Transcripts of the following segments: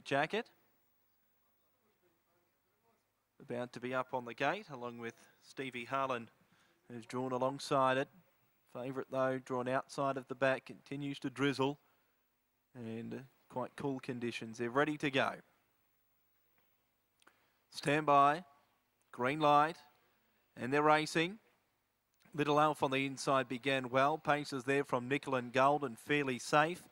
pink jacket. About to be up on the gate, along with Stevie Harlan, who's drawn alongside it. Favourite, though, drawn outside of the back, continues to drizzle. And quite cool conditions. They're ready to go. Stand by. Green light. And they're racing. Little Elf on the inside began well. Paces there from Nickel and Gold and Fairly Safe.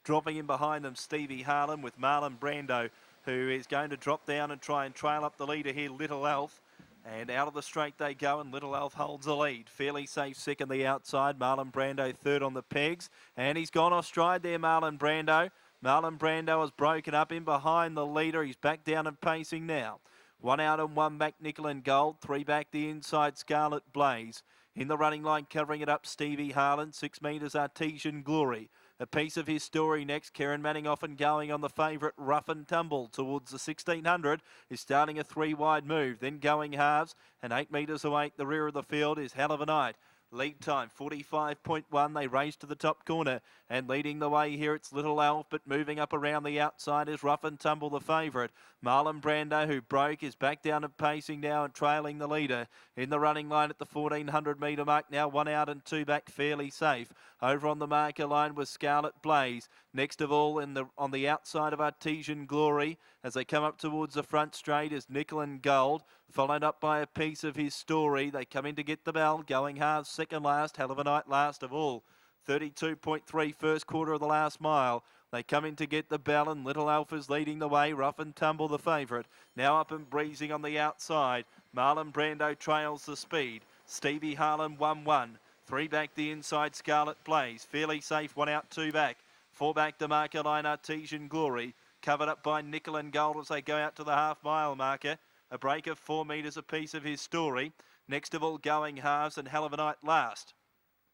Dropping in behind them, Stevie Harlan with Marlon Brando, who is going to drop down and try and trail up the leader here, Little Elf. And out of the straight they go, and Little Elf holds the lead. Fairly Safe second the outside. Marlon Brando third on the pegs. And he's gone off stride there, Marlon Brando. Marlon Brando has broken up in behind the leader. He's back down and pacing now. One out and one back, Nickel and Gold. Three back the inside, Scarlet Blaze. In the running line, covering it up, Stevie Harlan. 6 metres, Artesian Glory. A piece of his story next. Karen Manning off and going on the favourite, Rough and Tumble towards the 1600. Is starting a 3-wide move. Then going halves. And 8 metres away at the rear of the field is Hell of a Night. Lead time 45.1. They race to the top corner, and leading the way here it's Little Elf, but moving up around the outside is Rough and Tumble, the favourite. Marlon Brando, who broke, is back down and pacing now and trailing the leader. In the running line at the 1400 metre mark now, 1 out and 2 back, Fairly Safe. Over on the marker line was Scarlet Blaze. Next of all, on the outside of Artesian Glory, as they come up towards the front straight, is Nickel and Gold, followed up by a piece of his story. They come in to get the bell, going halves, second last, Hell of a Night last of all. 32.3 first quarter of the last mile. They come in to get the bell, and Little Elf is leading the way. Rough and Tumble, the favourite. Now up and breezing on the outside. Marlon Brando trails the speed. Stevie Harlan 1-1. 3 back the inside, Scarlet Blaze. Fairly Safe, 1 out, 2 back. 4 back the marker line, Artesian Glory. Covered up by Nickel and Gold as they go out to the half-mile marker. A break of 4 metres, a piece of his story. Next of all, going halves, and Hell of a Night last.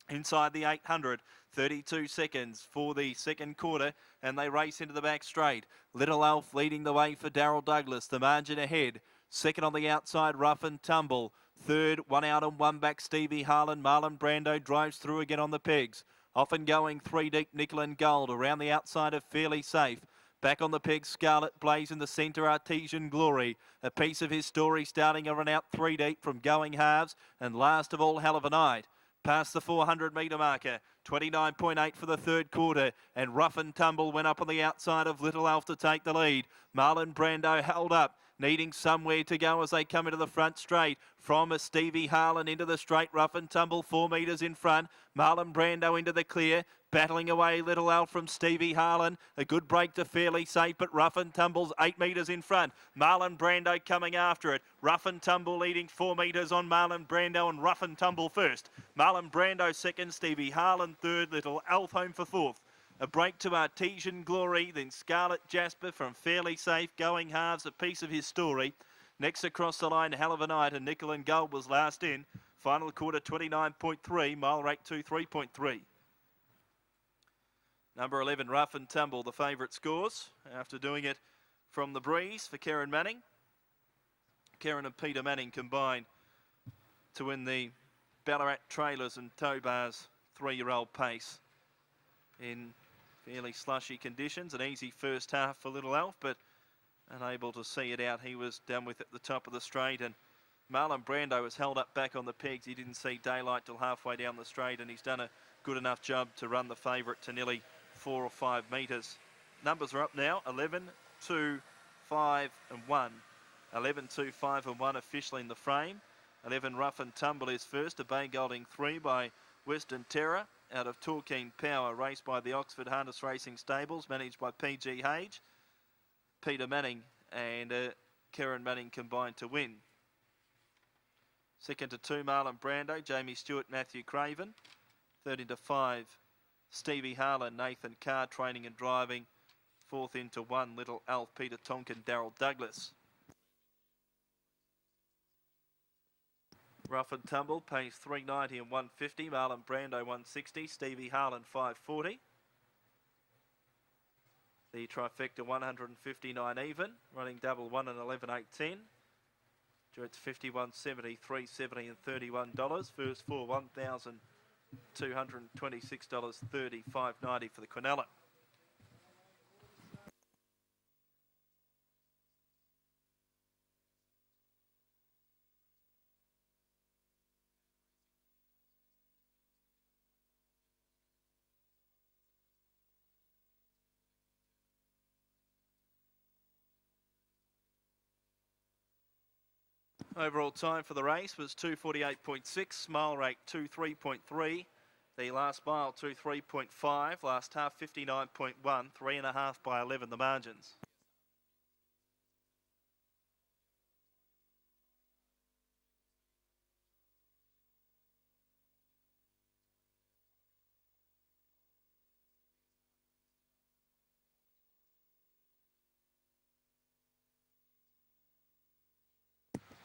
Inside the 800, 32 seconds for the second quarter, and they race into the back straight. Little Elf leading the way for Darryl Douglas, the margin ahead. Second on the outside, Rough and Tumble. Third, 1 out and 1 back, Stevie Harlan. Marlon Brando drives through again on the pegs. Off and going, 3 deep, Nickel and Gold. Around the outside of Fairly Safe. Back on the pegs, Scarlet Blaze in the centre, Artesian Glory. A piece of his story starting a run out 3 deep from going halves. And last of all, Hell of a Night. Past the 400 metre marker, 29.8 for the third quarter, and Rough and Tumble went up on the outside of Little Elf to take the lead. Marlon Brando held up, needing somewhere to go as they come into the front straight. From a Stevie Harlan into the straight, Rough and Tumble 4 metres in front. Marlon Brando into the clear, battling away Little Elf from Stevie Harlan. A good break to Fairly Safe, but Rough and Tumble's 8 metres in front. Marlon Brando coming after it. Rough and Tumble leading 4 metres on Marlon Brando, and Rough and Tumble first. Marlon Brando second, Stevie Harlan third, Little Elf home for fourth. A break to Artesian Glory, then Scarlet Jasper from Fairly Safe, going halves, a piece of his story. Next across the line, Hell of a Night, and Nickel and Gold was last in. Final quarter 29.3, mile rate 23.3. Number 11, Rough and Tumble, the favourite scores after doing it from the breeze for Karen Manning. Karen and Peter Manning combined to win the Ballarat Trailers and Tow Bars 3-year-old pace in fairly slushy conditions. An easy first half for Little Elf, but unable to see it out. He was down with at the top of the straight, and Marlon Brando was held up back on the pegs. He didn't see daylight till halfway down the straight, and he's done a good enough job to run the favourite to nearly 4 or 5 metres. Numbers are up now, 11, 2, 5 and 1. 11, 2, 5 and 1 officially in the frame. 11, Rough and Tumble is first, a Bay Golding 3 by Western Terror out of Torquay Power, raced by the Oxford Harness Racing Stables, managed by PG Hage. Peter Manning and Karen Manning combined to win. Second to 2, Marlon Brando, Jamie Stewart, Matthew Craven. Third into 5, Stevie Harlan, Nathan Carr, training and driving. Fourth into 1, Little Elf, Peter Tonkin, Darryl Douglas. Rough and Tumble pays $3.90 and $1.50. Marlon Brando $1.60. Stevie Harlan $5.40. The trifecta $159 even. Running double 1 and 11, 8, 10. Duets $51.70, $3.70 and $31. First 4 $1,226.30, $5.90 for the Quinella. Overall time for the race was 2:48.6, mile rate 2:3.3. The last mile 2:3.5, last half 59.1, 3.5 by 11 the margins.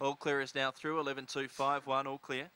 All clear is now through, 11.251, all clear.